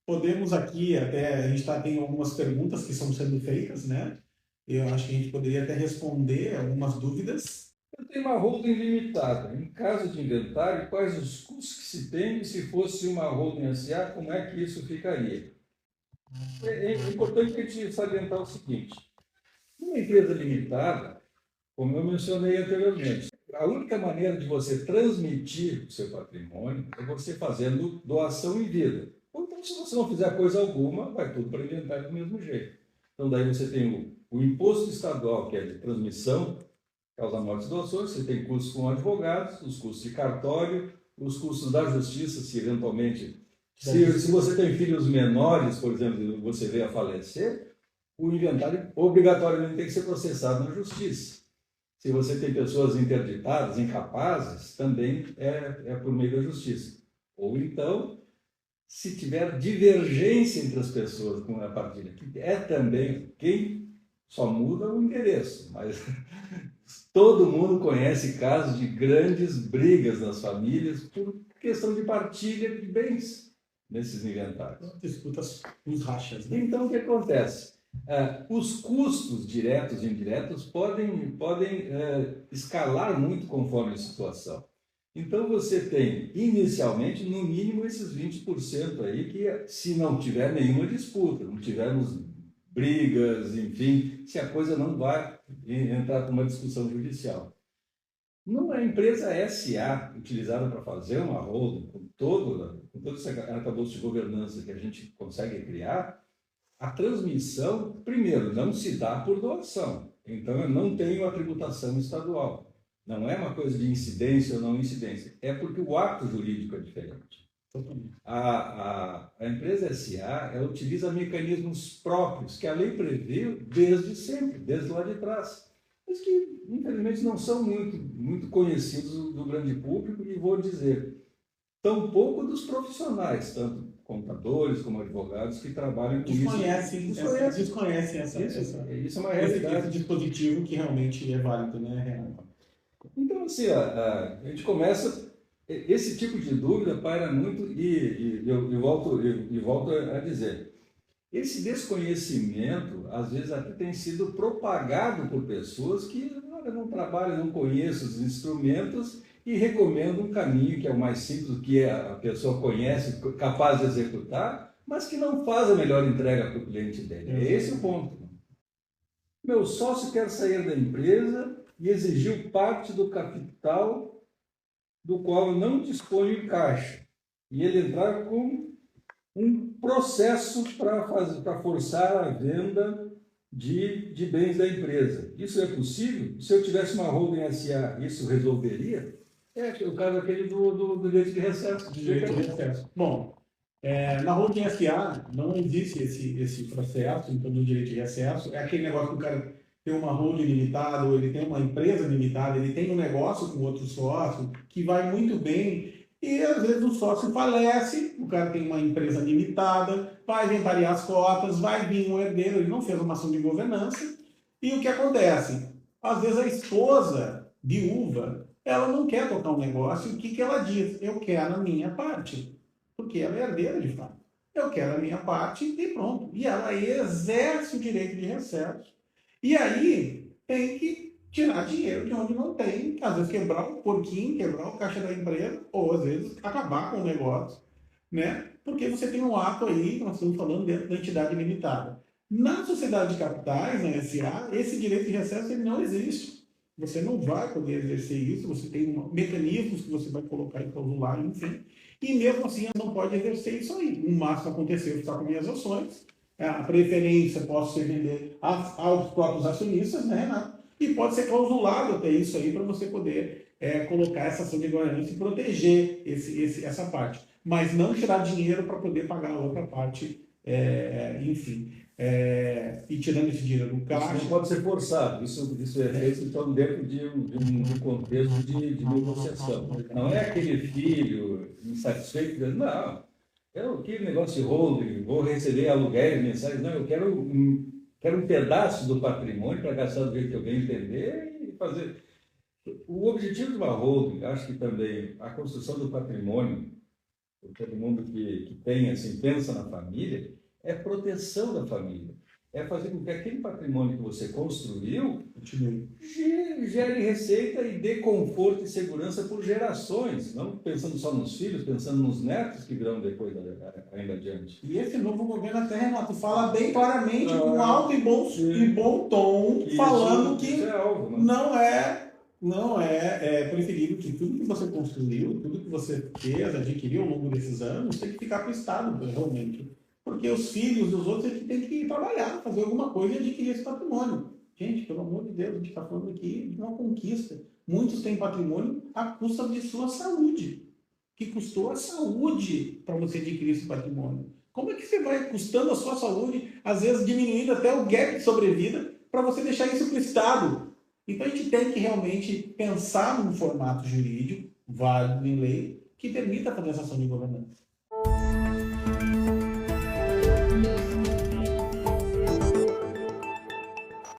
podemos aqui até, a gente tem algumas perguntas que estão sendo feitas, né? Eu acho que a gente poderia até responder algumas dúvidas. Eu tenho uma holding limitada. Em caso de inventário, quais os custos que se tem e se fosse uma holding SA, como é que isso ficaria? É importante a gente salientar o seguinte: uma empresa limitada, como eu mencionei anteriormente, a única maneira de você transmitir o seu patrimônio é você fazendo doação em vida. Ou então, se você não fizer coisa alguma, vai tudo para inventário do mesmo jeito. Então, daí você tem o imposto estadual, que é de transmissão, causa mortes e doações, você tem custos com advogados, os custos de cartório, os custos da justiça, se eventualmente, se você tem filhos menores, por exemplo, você veio a falecer, o inventário obrigatoriamente tem que ser processado na justiça. Se você tem pessoas interditadas, incapazes, também é por meio da justiça. Ou então, se tiver divergência entre as pessoas com a partilha, que é também quem só muda o endereço, mas todo mundo conhece casos de grandes brigas nas famílias por questão de partilha de bens nesses inventários. Disputas, os rachas, né? Então, o que acontece? Os custos diretos e indiretos podem escalar muito conforme a situação. Então, você tem, inicialmente, no mínimo esses 20% aí, que se não tiver nenhuma disputa, não tivermos brigas, enfim, se a coisa não vai entrar com uma discussão judicial. Numa empresa SA, utilizada para fazer uma holding, com todo esse arcabouço de governança que a gente consegue criar, a transmissão, primeiro, não se dá por doação. Então, eu não tenho a tributação estadual. Não é uma coisa de incidência ou não incidência. É porque o ato jurídico é diferente. A empresa SA, ela utiliza mecanismos próprios que a lei previu desde sempre, desde lá de trás, mas que, infelizmente, não são muito conhecidos do grande público, e vou dizer, tampouco dos profissionais, tanto contadores como advogados que trabalham com isso. Desconhecem Isso é uma realidade. esse dispositivo que realmente é válido, né? Então, assim, a gente começa. Esse tipo de dúvida paira muito, e eu volto a dizer: esse desconhecimento, às vezes, até tem sido propagado por pessoas que olha, não trabalham, não conhecem os instrumentos e recomendam um caminho que é o mais simples, que a pessoa conhece, capaz de executar, mas que não faz a melhor entrega para o cliente dele. É esse o ponto. Meu sócio quer sair da empresa e exigiu parte do capital do qual eu não disponho em caixa. E ele entrar com um processo para forçar a venda de bens da empresa. Isso é possível? Se eu tivesse uma holding SA, isso resolveria? É o caso aquele do direito de recesso. Direito de recesso. Bom, na holding SA não existe esse processo em torno do direito de recesso. É aquele negócio que o cara tem uma holding limitada, ou ele tem uma empresa limitada, ele tem um negócio com outro sócio que vai muito bem, e às vezes o sócio falece, o cara tem uma empresa limitada, vai inventariar as cotas, vai vir um herdeiro, ele não fez uma ação de governança, e o que acontece? Às vezes a esposa, viúva, ela não quer tocar um negócio, e o que ela diz? Eu quero a minha parte, porque ela é herdeira de fato. Eu quero a minha parte e pronto. E ela exerce o direito de recesso. E aí tem que tirar dinheiro de onde não tem, às vezes quebrar o porquinho, quebrar o caixa da empresa, ou às vezes acabar com o negócio, né? Porque você tem um ato aí, que nós estamos falando dentro da entidade limitada. Na sociedade de capitais, na SA, esse direito de recesso ele não existe. Você não vai poder exercer isso, você tem mecanismos que você vai colocar em clausular, enfim, e mesmo assim eu não pode exercer isso aí. O máximo aconteceu está com minhas ações, a preferência posso ser vender aos próprios acionistas, né? E pode ser clausulado até isso aí para você poder colocar essa ação de governança e proteger essa parte. Mas não tirar dinheiro para poder pagar a outra parte, enfim. E tirando esse dinheiro do caixa. Isso não pode ser forçado, isso é feito então, dentro de um contexto de negociação. Não é aquele filho insatisfeito dizendo, não, aquele negócio de holding, vou receber aluguéis mensais, não, eu quero um pedaço do patrimônio para gastar do jeito que eu bem entender e fazer. O objetivo de uma holding, acho que também a construção do patrimônio por todo mundo que tem, assim, pensa na família, é proteção da família. É fazer com que aquele patrimônio que você construiu gere receita e dê conforto e segurança por gerações, não pensando só nos filhos, pensando nos netos que virão depois ainda adiante. E esse novo governo até, Renato, fala bem claramente, com alto e bom tom, falando que isso é algo, né? não é preferível que tudo que você construiu, tudo que você fez, adquiriu ao longo desses anos, tem que ficar para o Estado, realmente. Porque os filhos dos outros é que tem que trabalhar, fazer alguma coisa e adquirir esse patrimônio. Gente, pelo amor de Deus, a gente está falando aqui de uma conquista. Muitos têm patrimônio à custa de sua saúde, que custou a saúde para você adquirir esse patrimônio. Como é que você vai custando a sua saúde, às vezes diminuindo até o gap de sobrevida, para você deixar isso para o Estado? Então a gente tem que realmente pensar num formato jurídico, válido em lei, que permita fazer essa ação de governança.